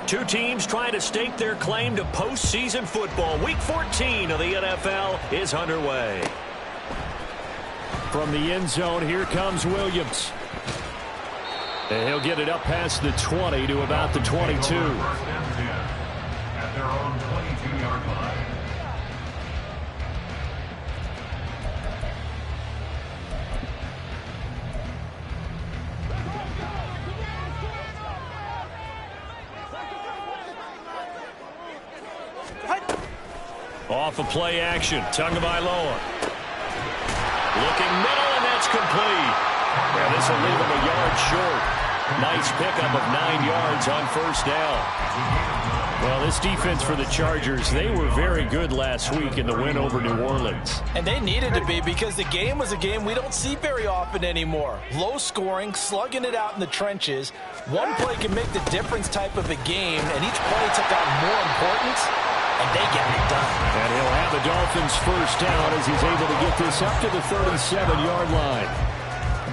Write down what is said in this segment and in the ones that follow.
Two teams trying to stake their claim to postseason football. Week 14 of the NFL is underway. From the end zone, here comes Williams. And he'll get it up past the 20 to about the 22. At their own 22-yard line. Off of play action, Tagovailoa. Looking middle, and that's complete. Yeah, this will leave him a yard short. Nice pickup of 9 yards on first down. Well, this defense for the Chargers, they were very good last week in the win over New Orleans. And they needed to be, because the game was a game we don't see very often anymore. Low scoring, slugging it out in the trenches. One play can make the difference type of a game, and each play took on more importance, and they got it done. And he'll have the Dolphins first down as he's able to get this up to the 37-yard line.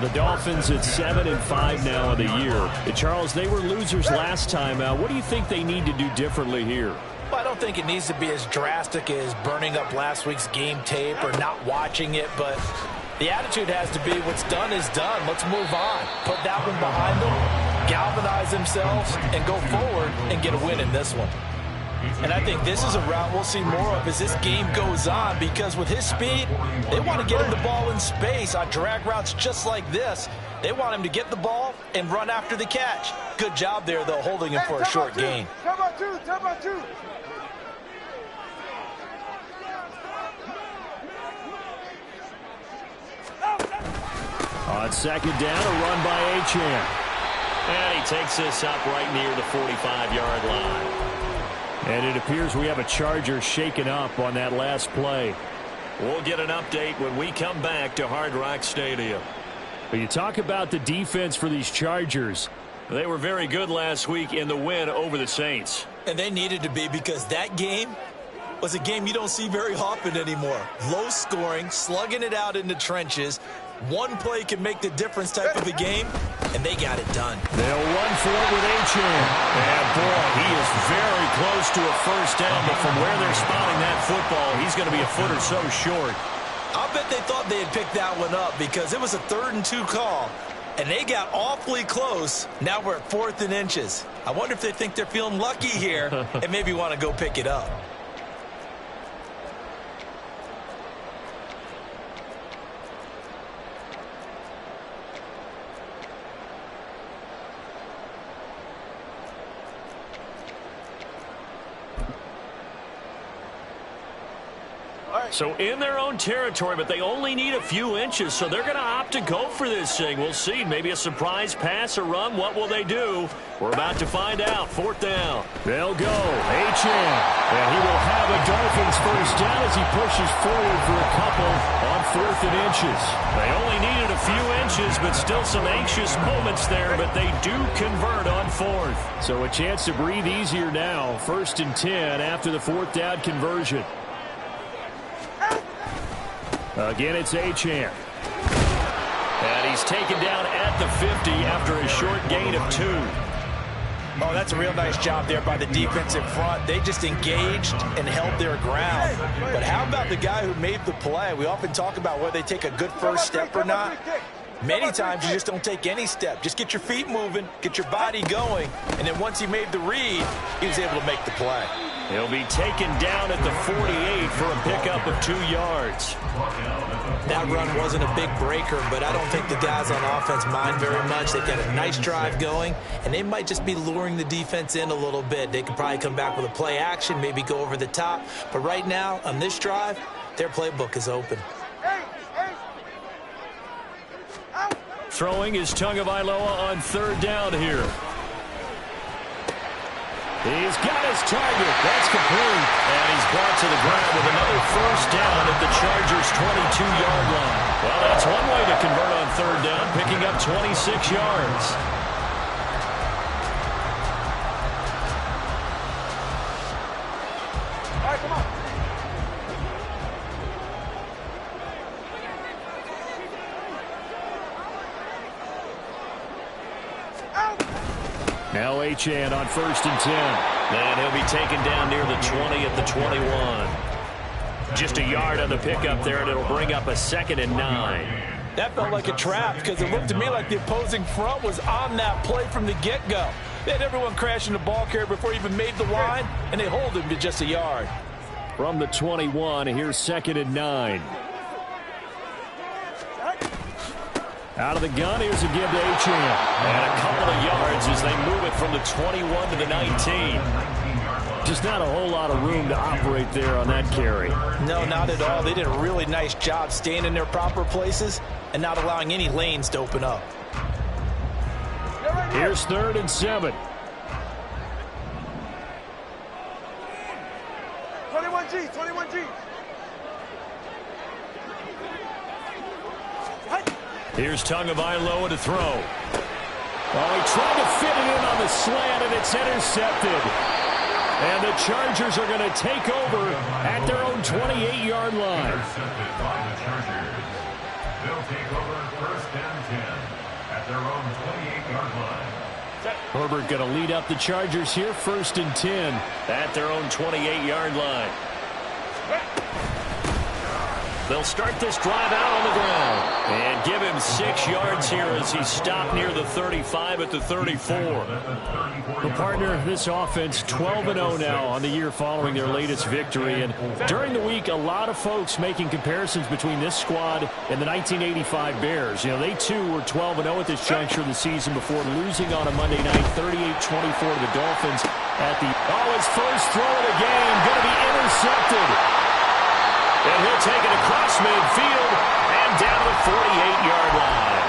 The Dolphins at 7-5 now of the year. Charles, they were losers last time out. What do you think they need to do differently here? Well, I don't think it needs to be as drastic as burning up last week's game tape or not watching it, but the attitude has to be what's done is done. Let's move on. Put that one behind them, galvanize themselves, and go forward and get a win in this one. And I think this is a route we'll see more of as this game goes on, because with his speed, they want to get him the ball in space on drag routes just like this. They want him to get the ball and run after the catch. Good job there, though, holding him for a short gain. On second down, a run by Achane. And he takes this up right near the 45-yard line. And it appears we have a Charger shaken up on that last play. We'll get an update when we come back to Hard Rock Stadium. But you talk about the defense for these Chargers. They were very good last week in the win over the Saints. And they needed to be, because that game was a game you don't see very often anymore. Low scoring, slugging it out in the trenches. One play can make the difference type of a game, and they got it done. They'll run for it with Achane. And boy, he is very close to a first down, but from where they're spotting that football, he's going to be a foot or so short. I'll bet they thought they had picked that one up, because it was a 3rd and 2 call, and they got awfully close. Now we're at 4th and inches. I wonder if they think they're feeling lucky here and maybe want to go pick it up. So in their own territory, but they only need a few inches, so they're going to opt to go for this thing. We'll see. Maybe a surprise pass or run. What will they do? We're about to find out. 4th down. They'll go. Achane. And he will have a Dolphins first down as he pushes forward for a couple on 4th and inches. They only needed a few inches, but still some anxious moments there, but they do convert on 4th. So a chance to breathe easier now. 1st and 10 after the 4th down conversion. Again, it's Achane. And he's taken down at the 50 after a short gain of 2. Oh, that's a real nice job there by the defense in front. They just engaged and held their ground. But how about the guy who made the play? We often talk about whether they take a good first step or not. Many times you just don't take any step. Just get your feet moving, get your body going, and then once he made the read, he was able to make the play. He'll be taken down at the 48 for a pickup of 2 yards. That run wasn't a big breaker, but I don't think the guys on offense mind very much. They've got a nice drive going, and they might just be luring the defense in a little bit. They could probably come back with a play action, maybe go over the top. But right now, on this drive, their playbook is open. Throwing is Tagovailoa on 3rd down here. He's got his target. That's complete. And he's brought to the ground with another first down at the Chargers' 22-yard line. Well, that's one way to convert on 3rd down, picking up 26 yards. All right, come on. Now Achane on 1st and 10. And he'll be taken down near the 20 at the 21. Just a yard on the pickup there, and it'll bring up a 2nd and 9. That felt like a trap because it looked to me like the opposing front was on that play from the get-go. They had everyone crashing the ball carrier before he even made the line, and they hold him to just a yard. From the 21, here's 2nd and 9. Out of the gun, here's a give to Achane. And a couple of yards as they move it from the 21 to the 19. Just not a whole lot of room to operate there on that carry. No, not at all. They did a really nice job staying in their proper places and not allowing any lanes to open up. Here's 3rd and 7. 21G. Here's Tagovailoa to throw. Oh, he tried to fit it in on the slant, and it's intercepted. And the Chargers are going to take over at their own 28-yard line. Intercepted by the Chargers. They'll take over 1st and 10 at their own 28-yard line. Herbert going to lead up the Chargers here, 1st and 10. At their own 28-yard line. They'll start this drive out on the ground and give him 6 yards here as he's stopped near the 35 at the 34. The partner, this offense 12-0 now on the year following their latest victory. And during the week, a lot of folks making comparisons between this squad and the 1985 Bears. You know, they too were 12-0 at this juncture of the season before losing on a Monday night 38-24 to the Dolphins at the... Oh, his first throw of the game going to be intercepted. And he'll take it across midfield and down the 48-yard line.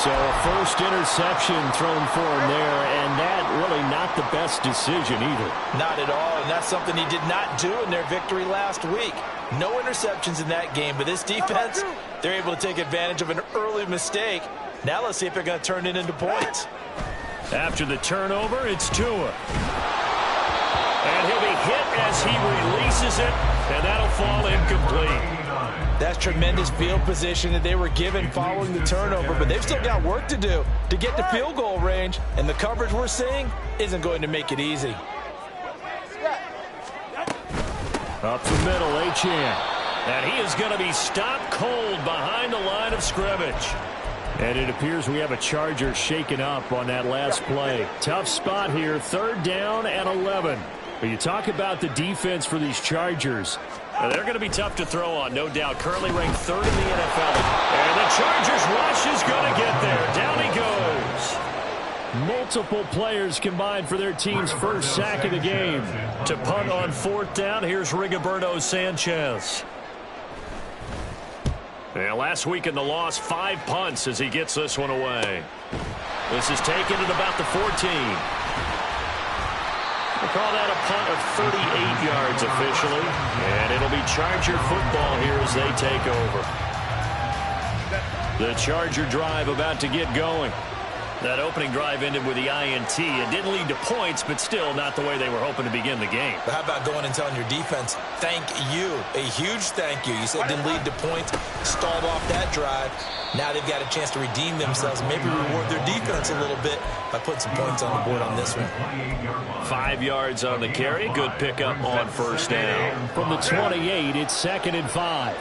So a first interception thrown for him there, and that really not the best decision either. Not at all, and that's something he did not do in their victory last week. No interceptions in that game, but this defense, they're able to take advantage of an early mistake. Now let's see if they're going to turn it into points. After the turnover, it's Tua. And he'll be hit as he releases it, and that'll fall incomplete. That's tremendous field position that they were given following the turnover, but they've still got work to do to get to field goal range, and the coverage we're seeing isn't going to make it easy. Up the middle, Achane. And he is going to be stopped cold behind the line of scrimmage. And it appears we have a Charger shaken up on that last play. Tough spot here, 3rd down and 11. But you talk about the defense for these Chargers. They're going to be tough to throw on, no doubt. Currently ranked 3rd in the NFL. And the Chargers rush is going to get there. Down he goes. Multiple players combined for their team's first sack of the game. To punt on 4th down, here's Rigoberto Sanchez. And last week in the loss, 5 punts as he gets this one away. This is taken at about the 14. We'll call that a punt of 38 yards officially. And it'll be Charger football here as they take over. The Charger drive about to get going. That opening drive ended with the INT. It didn't lead to points, but still not the way they were hoping to begin the game. But how about going and telling your defense, thank you, a huge thank you. You said it didn't lead to points, stalled off that drive. Now they've got a chance to redeem themselves and maybe reward their defense a little bit by putting some points on the board on this one. 5 yards on the carry. Good pickup on 1st down. From the 28, it's 2nd and 5.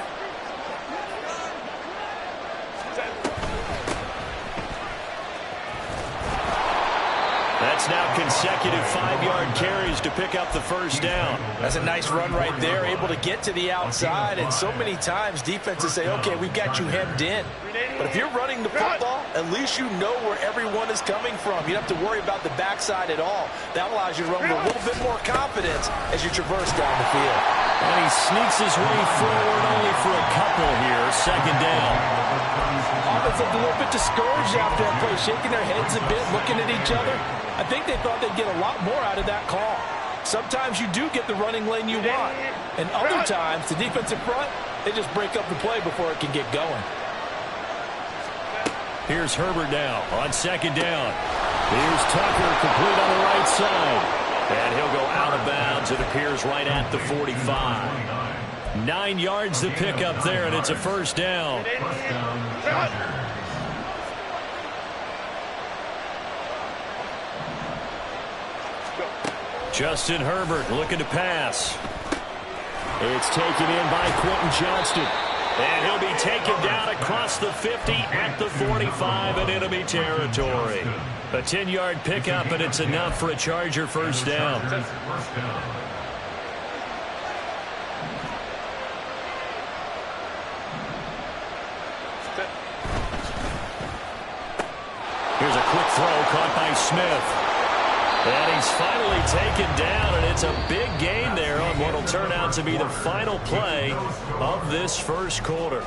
That's now consecutive 5-yard carries to pick up the 1st down. That's a nice run right there, able to get to the outside. And so many times defenses say, okay, we've got you hemmed in. But if you're running the football, at least you know where everyone is coming from. You don't have to worry about the backside at all. That allows you to run with a little bit more confidence as you traverse down the field. And he sneaks his way forward only for a couple here. 2nd down. Offense looked a little bit discouraged after that play, shaking their heads a bit, looking at each other. I think they thought they'd get a lot more out of that call. Sometimes you do get the running lane you want. And other times, the defensive front, they just break up the play before it can get going. Here's Herbert now on 2nd down. Here's Tucker, complete on the right side. And he'll go out of bounds, it appears, right at the 45. 9 yards to pick up there, and it's a 1st down. Justin Herbert looking to pass. It's taken in by Quentin Johnston. And he'll be taken down across the 50 at the 45 in enemy territory. A 10-yard pickup, and it's enough for a Charger first down. Here's a quick throw caught by Smith. And he's finally taken down, and it's a big gain there on what will turn out to be the final play of this first quarter.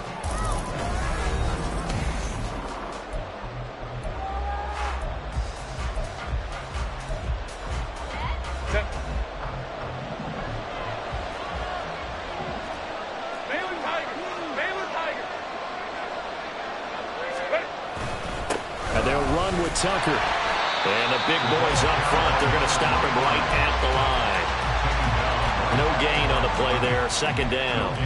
And they'll run with Tucker. And the big boys up front, they're going to stop him right at the line. No gain on the play there, second down.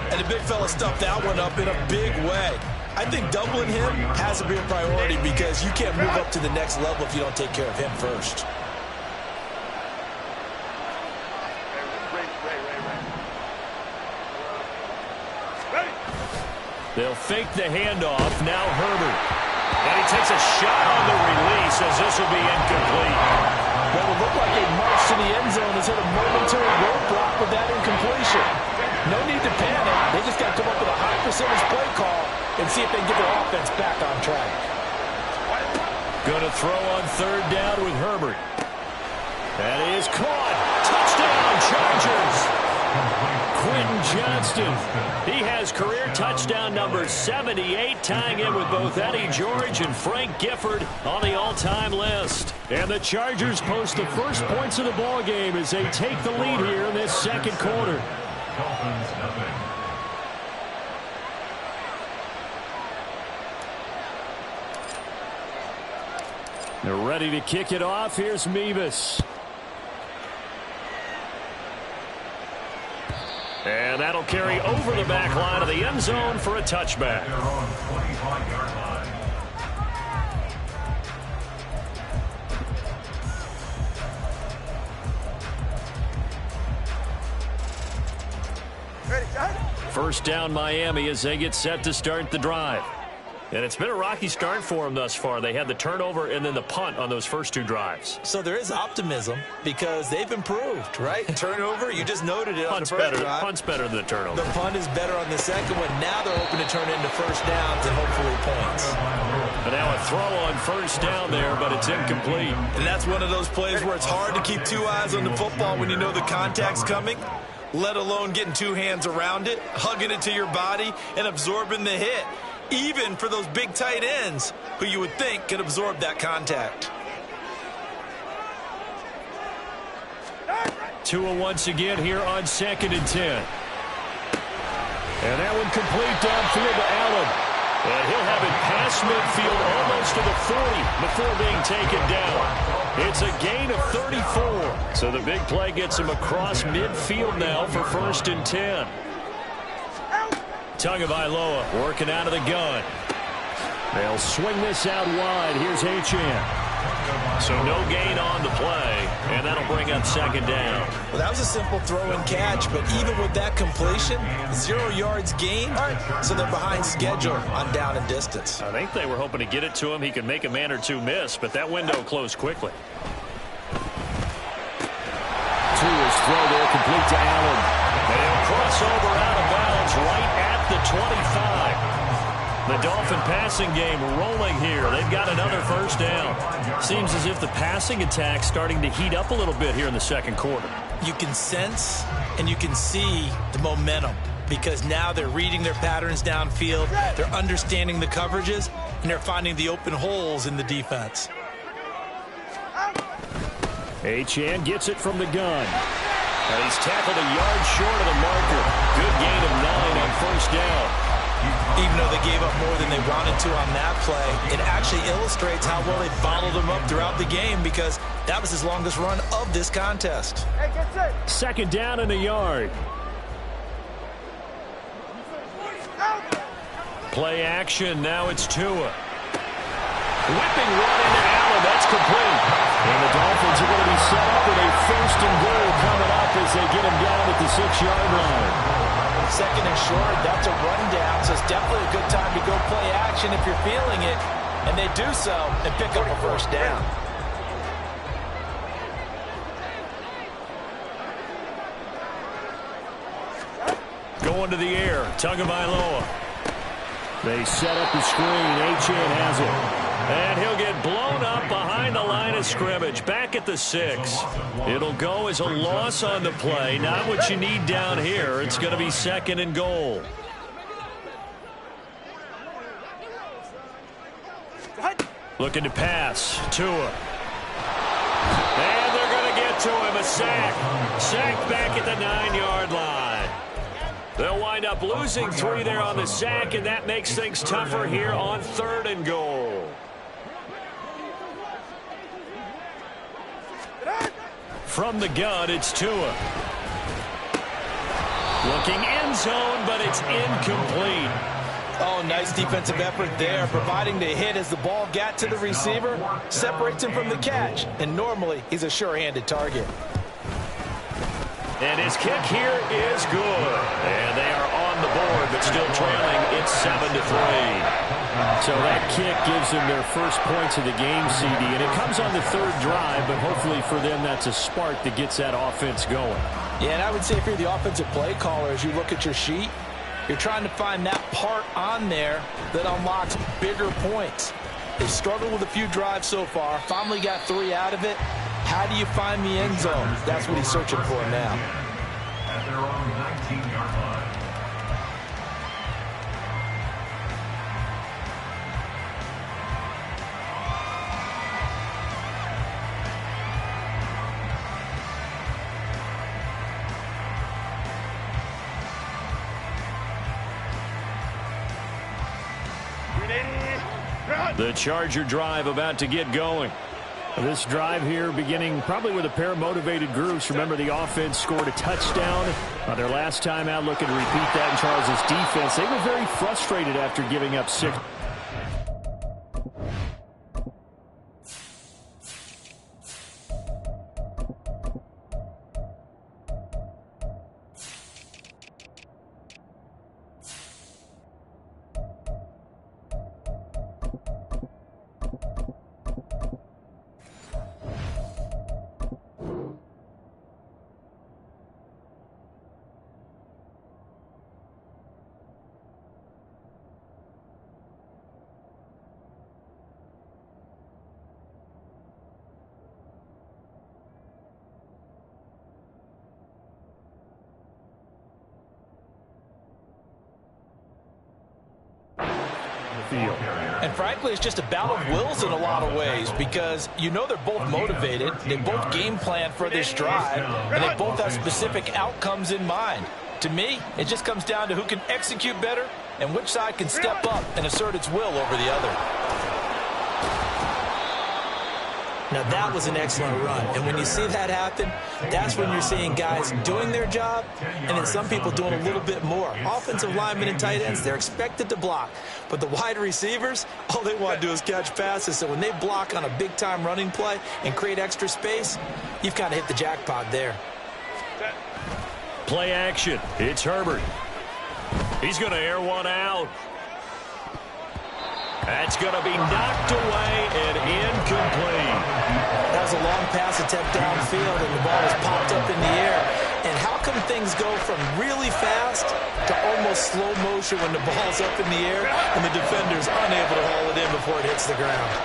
And the big fella stuffed that one up in a big way. I think doubling him has to be a priority because you can't move up to the next level if you don't take care of him first. They'll fake the handoff. Now Herbert. And he takes a shot on the release as this will be incomplete. What would look like a march to the end zone has hit a momentary roadblock with that incompletion. No need to panic. They just got to come up with a high percentage play call and see if they can get their offense back on track. Going to throw on third down with Herbert. That is caught. Touchdown, Chargers. Quentin Johnston. He has career touchdown number 78, tying in with both Eddie George and Frank Gifford on the all-time list. And the Chargers post the first points of the ball game as they take the lead here in this second quarter. They're ready to kick it off. Here's Mevis. And that'll carry over the back line of the end zone for a touchback. First down Miami as they get set to start the drive. And it's been a rocky start for them thus far. They had the turnover and then the punt on those first two drives. So there is optimism because they've improved, right? Turnover, you just noted it on the first drive. Punt's better than the turnover. The punt is better on the second one. Now they're hoping to turn into first downs and hopefully points. But now a throw on first down there, but it's incomplete. And that's one of those plays where it's hard to keep two eyes on the football when you know the contact's coming, let alone getting two hands around it, hugging it to your body, and absorbing the hit. Even for those big tight ends who you would think could absorb that contact. Tua once again here on 2nd and 10. And that one complete downfield to Allen. And he'll have it past midfield almost to the 40 before being taken down. It's a gain of 34. So the big play gets him across midfield now for 1st and 10. Tagovailoa working out of the gun. They'll swing this out wide. Here's Achane. So no gain on the play, and that'll bring up second down. Well, that was a simple throw and catch, but even with that completion, 0 yards gained, so they're behind schedule on down and distance. I think they were hoping to get it to him. He could make a man or two miss, but that window closed quickly. Tua's throw there complete to Allen. And he'll cross over out of bounds right at the 25. The Dolphin passing game rolling here. They've got another first down. Seems as if the passing attack's starting to heat up a little bit here in the second quarter. You can sense and you can see the momentum because now they're reading their patterns downfield, they're understanding the coverages, and they're finding the open holes in the defense. Achane gets it from the gun. And he's tackled a yard short of the marker. Good gain of 9 on first down. Even though they gave up more than they wanted to on that play, it actually illustrates how well they followed them up throughout the game because that was his longest run of this contest. Hey, get set. 2nd down and a yard. Play action. Now it's Tua. Whipping run into Allen. That's complete. And the Dolphins are going to be set up with a 1st and goal coming up as they get him down at the 6-yard line. 2nd and short, that's a rundown, so it's definitely a good time to go play action if you're feeling it. And they do so and pick up a 1st down. Going to the air, Tagovailoa. They set up the screen. Achane has it. And he'll get blown up behind the line of scrimmage, back at the 6. It'll go as a loss on the play. Not what you need down here. It's going to be 2nd and goal. Looking to pass. Tua. And they're going to get to him. A sack. Sacked back at the 9-yard line. They'll wind up losing 3 there on the sack, and that makes things tougher here on 3rd and goal. From the gun, it's Tua. Looking end zone, but it's incomplete. Oh, nice defensive effort there, providing the hit as the ball got to the receiver, separates him from the catch, and normally he's a sure-handed target. And his kick here is good. And they are on the board, but still trailing. It's 7-3. So that kick gives them their first points of the game, CD. And it comes on the 3rd drive, but hopefully for them that's a spark that gets that offense going. Yeah, and I would say if you're the offensive play caller, as you look at your sheet, you're trying to find that part on there that unlocks bigger points. They've struggled with a few drives so far. Finally got 3 out of it. How do you find the end zone? That's what he's searching for now. At their own 19-yard line. The Charger drive about to get going. This drive here beginning probably with a pair of motivated groups. Remember, the offense scored a touchdown on their last time out, looking to repeat that in Charles' defense. They were very frustrated after giving up 6. And frankly, it's just a battle of wills in a lot of ways because you know they're both motivated, they both game plan for this drive, and they both have specific outcomes in mind. To me, it just comes down to who can execute better and which side can step up and assert its will over the other. Now, that was an excellent run. And when you see that happen, that's when you're seeing guys doing their job and then some people doing a little bit more. Offensive linemen and tight ends, they're expected to block. But the wide receivers, all they want to do is catch passes. So when they block on a big-time running play and create extra space, you've kind of hit the jackpot there. Play action. It's Herbert. He's going to air one out. That's going to be knocked away and incomplete. That was a long pass attempt downfield, and the ball was popped up in the air. And how come things go from really fast to almost slow motion when the ball's up in the air and the defender's unable to haul it in before it hits the ground?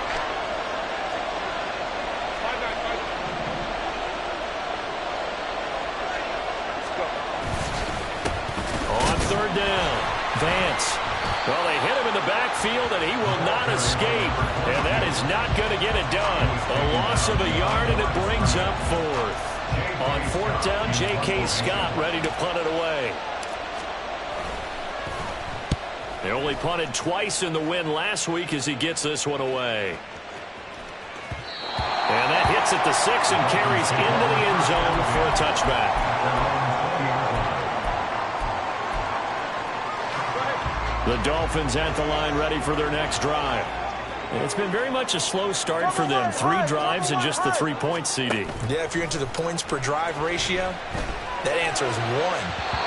On 3rd down, Vance. Well, they hit him in the backfield, and he will not escape. And that is not going to get it done. A loss of a yard, and it brings up 4th. On 4th down, J.K. Scott ready to punt it away. They only punted twice in the win last week as he gets this one away. And that hits at the 6 and carries into the end zone for a touchback. The Dolphins at the line ready for their next drive. It's been very much a slow start for them. 3 drives and just the 3 points, CD. Yeah, if you're into the points per drive ratio, that answer is 1.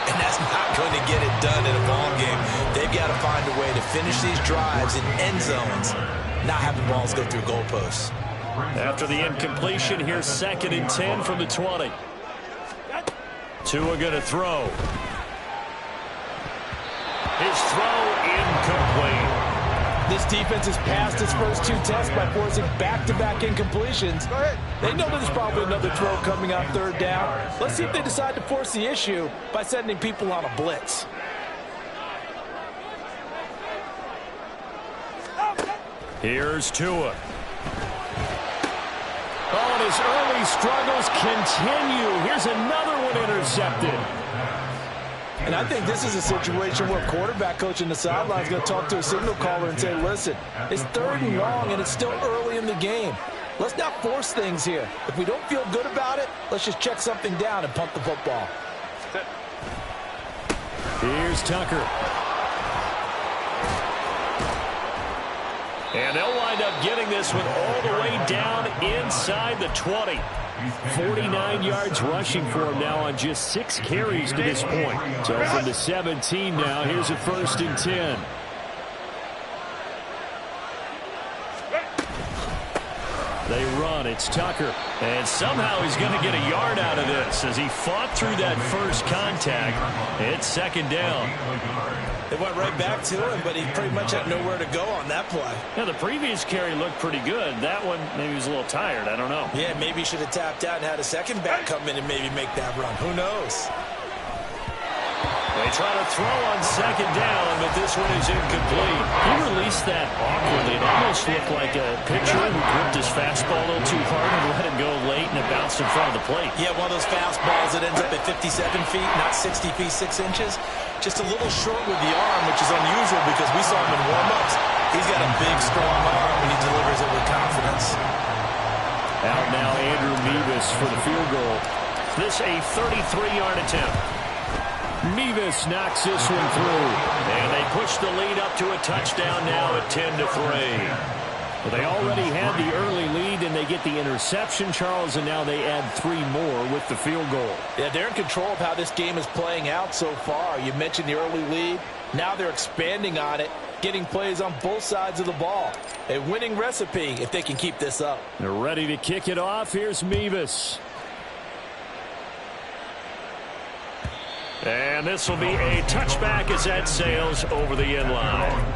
And that's not going to get it done in a ball game. They've got to find a way to finish these drives in end zones, not having balls go through goalposts. After the incompletion, here's 2nd and 10 from the 20. Tua going to throw. His throw incomplete. This defense has passed its first 2 tests by forcing back-to-back incompletions. They know there's probably another throw coming on 3rd down. Let's see if they decide to force the issue by sending people on a blitz. Here's Tua. Oh, and his early struggles continue. Here's another one intercepted. And I think this is a situation where quarterback coach in the sideline is going to talk to a signal caller and say, listen, it's 3rd and long and it's still early in the game. Let's not force things here. If we don't feel good about it, let's just check something down and punt the football. Here's Tucker. And they'll wind up getting this one all the way down inside the 20. 49 yards rushing for him now on just 6 carries to this point. So from the 17 now, here's a 1st and 10. They run. It's Tucker. And somehow he's going to get a yard out of this as he fought through that first contact. It's 2nd down. They went right back to him, but he pretty much had nowhere to go on that play. Yeah, the previous carry looked pretty good. That one, maybe he was a little tired. I don't know. Yeah, maybe he should have tapped out and had a second back come in and maybe make that run. Who knows? They try to throw on 2nd down, but this one is incomplete. He released that awkwardly. It almost looked like a pitcher who gripped his fastball a little too hard and let it go late, and it bounced in front of the plate. Yeah, one of those fastballs that ends up at 57 feet, not 60 feet, 6 inches. Just a little short with the arm, which is unusual because we saw him in warm-ups. He's got a big, strong arm, and he delivers it with confidence. Out now, Andrew Mevis for the field goal. This a 33-yard attempt. Mevis knocks this one through. And they push the lead up to a touchdown now at 10-3. Well, they already had the early lead, and they get the interception, Charles, and now they add 3 more with the field goal. Yeah, they're in control of how this game is playing out so far. You mentioned the early lead. Now they're expanding on it, getting plays on both sides of the ball. A winning recipe if they can keep this up. They're ready to kick it off. Here's Mevis. And this will be a touchback as that sails over the end line.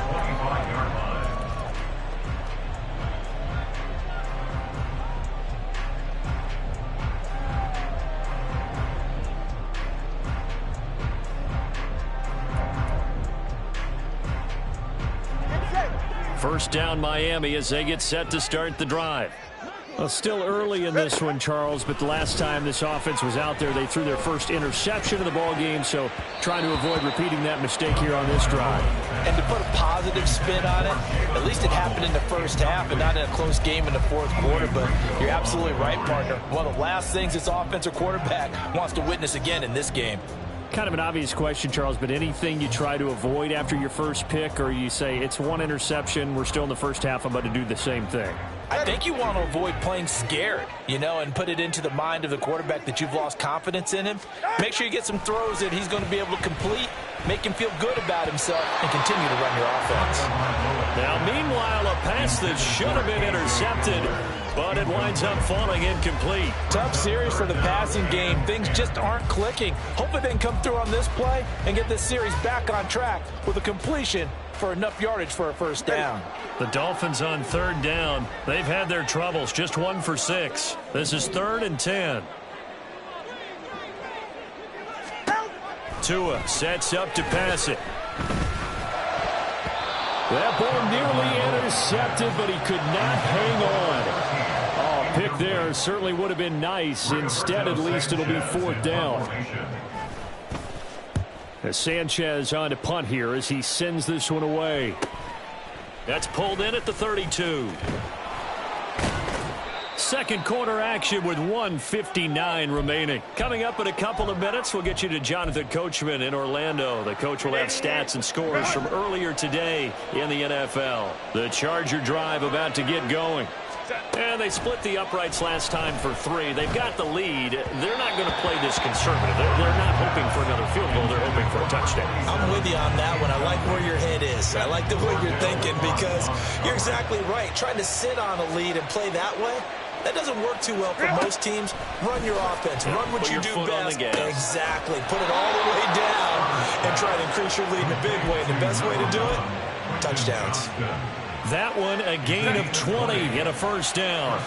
First down Miami as they get set to start the drive. Well, still early in this one, Charles, but the last time this offense was out there, they threw their first interception of the ball game, so trying to avoid repeating that mistake here on this drive. And to put a positive spin on it, at least it happened in the first half and not in a close game in the 4th quarter, but you're absolutely right, partner. One of the last things this offensive quarterback wants to witness again in this game. Kind of an obvious question, Charles, but anything you try to avoid after your first pick, or you say it's 1 interception, we're still in the first half, I'm about to do the same thing? I think you want to avoid playing scared, and put it into the mind of the quarterback that you've lost confidence in him. Make sure you get some throws that he's going to be able to complete, make him feel good about himself, and continue to run your offense. Now, meanwhile, a pass that should have been intercepted, but it winds up falling incomplete. Tough series for the passing game. Things just aren't clicking. Hopefully they can come through on this play and get this series back on track with a completion for enough yardage for a first down. The Dolphins on 3rd down. They've had their troubles, just 1 for 6. This is 3rd and 10. Tua sets up to pass it. That ball nearly intercepted, but he could not hang on. Oh, pick there certainly would have been nice. Instead, at least it'll be 4th down. As Sanchez on to punt here as he sends this one away. That's pulled in at the 32. Second quarter action with 1:59 remaining. Coming up in a couple of minutes, we'll get you to Jonathan Coachman in Orlando. The coach will have stats and scores from earlier today in the NFL. The Charger drive about to get going. And they split the uprights last time for 3. They've got the lead. They're not going to play this conservative. They're not hoping for another field goal. They're hoping for a touchdown. I'm with you on that one. I like where your head is. I like the way you're thinking because you're exactly right. Trying to sit on a lead and play that way, that doesn't work too well for most teams. Run your offense. Run what you do best. Exactly. Put it all the way down and try to increase your lead in a big way. And the best way to do it, touchdowns. That one, a gain of 20 and a first down.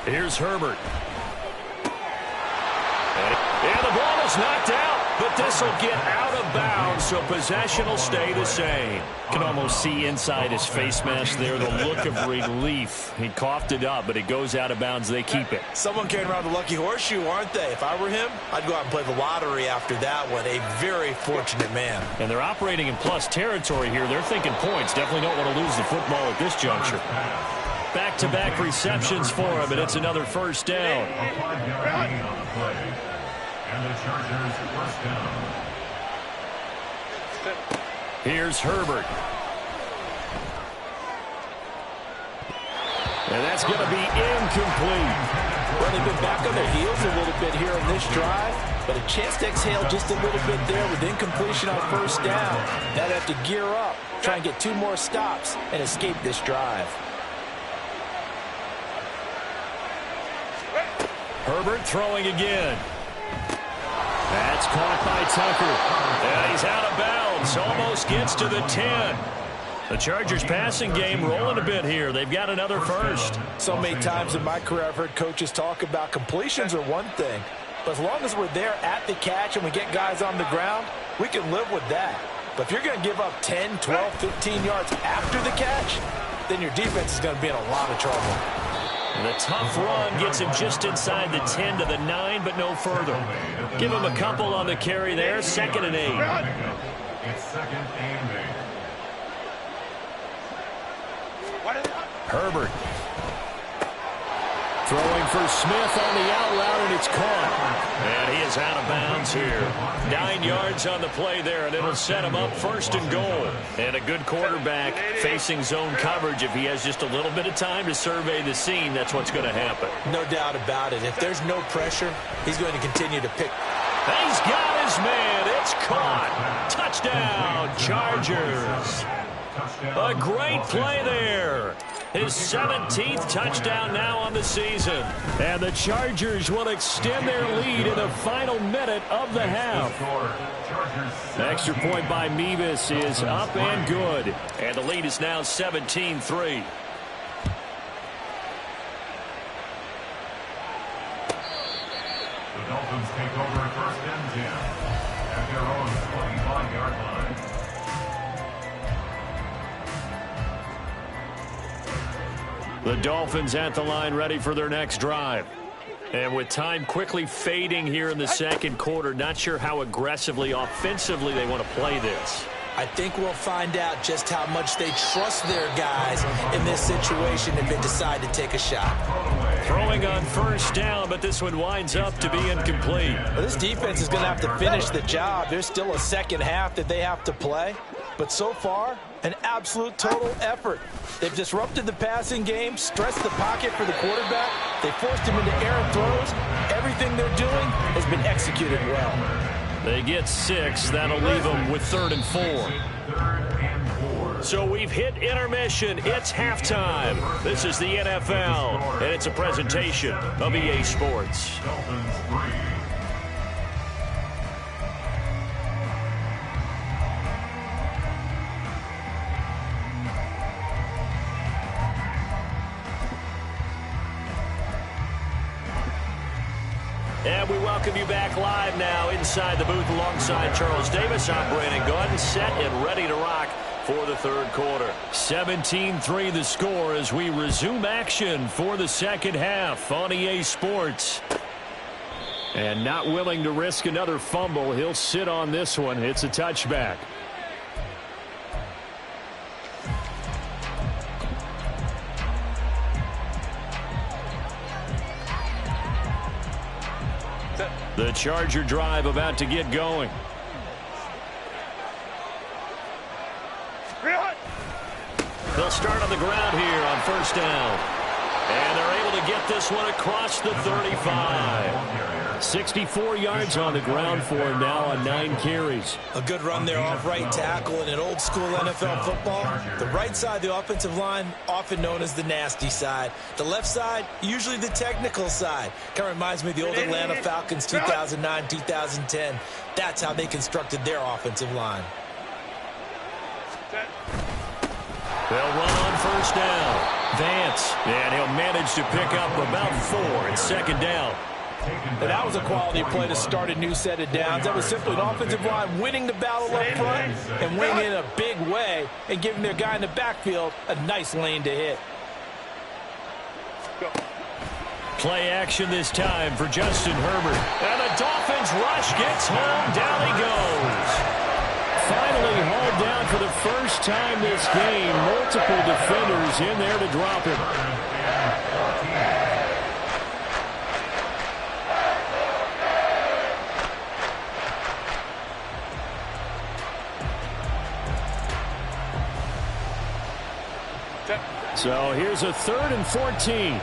Here's Herbert. And the ball is knocked out, but this will get out of bounds, so possession will stay the same. Can almost see inside his face mask there the look of relief. He coughed it up, but it goes out of bounds. They keep it. Someone carrying around the lucky horseshoe, aren't they? If I were him, I'd go out and play the lottery after that one. A very fortunate man. And they're operating in plus territory here. They're thinking points. Definitely don't want to lose the football at this juncture. Back-to-back receptions for him, and it's another first down. And the Chargers first down. Here's Herbert. And that's going to be incomplete. Well, they've been back on their heels a little bit here in this drive, but a chance to exhale just a little bit there with incompletion on first down. Now they have to gear up, try and get 2 more stops, and escape this drive. Herbert throwing again. That's caught by Tucker. And he's out of bounds. Almost gets to the 10. The Chargers passing game rolling a bit here. They've got another first. So many times in my career I've heard coaches talk about completions are one thing. But as long as we're there at the catch and we get guys on the ground, we can live with that. But if you're going to give up 10, 12, 15 yards after the catch, then your defense is going to be in a lot of trouble. And the tough run gets him just inside the 10 to the 9, but no further. Give him a couple on the carry there. 2nd and 8. It's 2nd and 8. Herbert. Throwing for Smith on the out route, and it's caught. And he is out of bounds here. 9 yards on the play there, and it'll set him up 1st and goal. And a good quarterback facing zone coverage. If he has just a little bit of time to survey the scene, that's what's going to happen. No doubt about it. If there's no pressure, he's going to continue to pick. He's got his man. It's caught. Touchdown, Chargers. A great play there. His 17th touchdown now on the season. And the Chargers will extend their lead in the final minute of the half. Extra point by Mevis is up and good. And the lead is now 17-3. The Dolphins take over 1st and 10 at their own 25-yard line. The Dolphins at the line ready for their next drive. And with time quickly fading here in the second quarter, not sure how aggressively, offensively they want to play this. I think we'll find out just how much they trust their guys in this situation if they decide to take a shot. Throwing on first down, but this one winds up to be incomplete. Well, this defense is going to have to finish the job. There's still a second half that they have to play. But so far, an absolute total effort. They've disrupted the passing game, stressed the pocket for the quarterback. They forced him into errant throws. Everything they're doing has been executed well. They get 6. That'll leave them with 3rd and 4. So we've hit intermission. It's halftime. This is the NFL, and it's a presentation of EA Sports. Dolphins 3. And we welcome you back live now inside the booth alongside Charles Davis. I'm Brandon Gordon, set and ready to rock for the third quarter. 17-3 the score as we resume action for the second half on EA Sports. And not willing to risk another fumble. He'll sit on this one. It's a touchback. The Charger drive about to get going. They'll start on the ground here on first down. And they're able to get this one across the 35. 64 yards on the ground for him now on 9 carries. A good run there off right tackle in an old school NFL football. The right side of the offensive line, often known as the nasty side. The left side, usually the technical side. Kind of reminds me of the old Atlanta Falcons 2009, 2010. That's how they constructed their offensive line. They'll run on first down. Vance, and he'll manage to pick up about 4 in second down. And that was a quality play to start a new set of downs. That was simply an offensive line winning the battle up front and winning in a big way and giving their guy in the backfield a nice lane to hit. Play action this time for Justin Herbert. And the Dolphins rush gets home. Down he goes. Finally hauled down for the first time this game. Multiple defenders in there to drop him. So here's a 3rd and 14.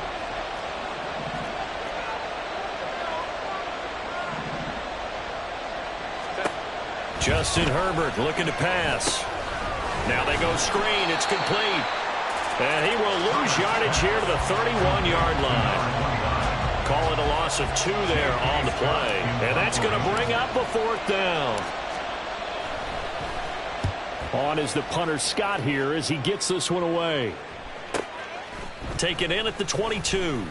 Justin Herbert looking to pass. Now they go screen. It's complete. And he will lose yardage here to the 31-yard line. Call it a loss of 2 there on the play. And that's going to bring up a 4th down. On is the punter Scott here as he gets this one away. Taken in at the 22.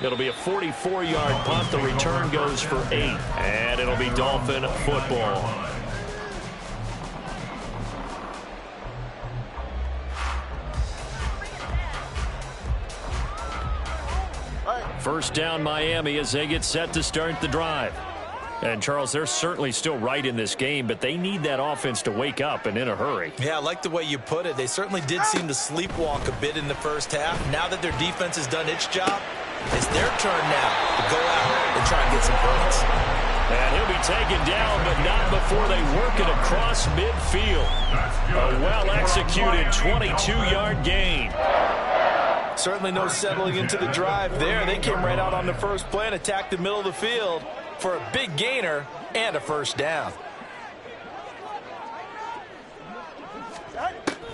It'll be a 44-yard punt. The return goes for 8. And it'll be Dolphin football. First down Miami as they get set to start the drive. And, Charles, they're certainly still right in this game, but they need that offense to wake up and in a hurry. Yeah, I like the way you put it. They certainly did seem to sleepwalk a bit in the first half. Now that their defense has done its job, it's their turn now to go out and try and get some points. And he'll be taken down, but not before they work it across midfield. A well-executed 22-yard gain. Certainly no settling into the drive there. They came right out on the first play and attacked the middle of the field for a big gainer and a first down.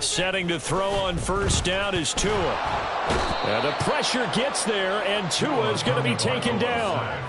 Setting to throw on first down is Tua. And the pressure gets there, and Tua is going to be taken down.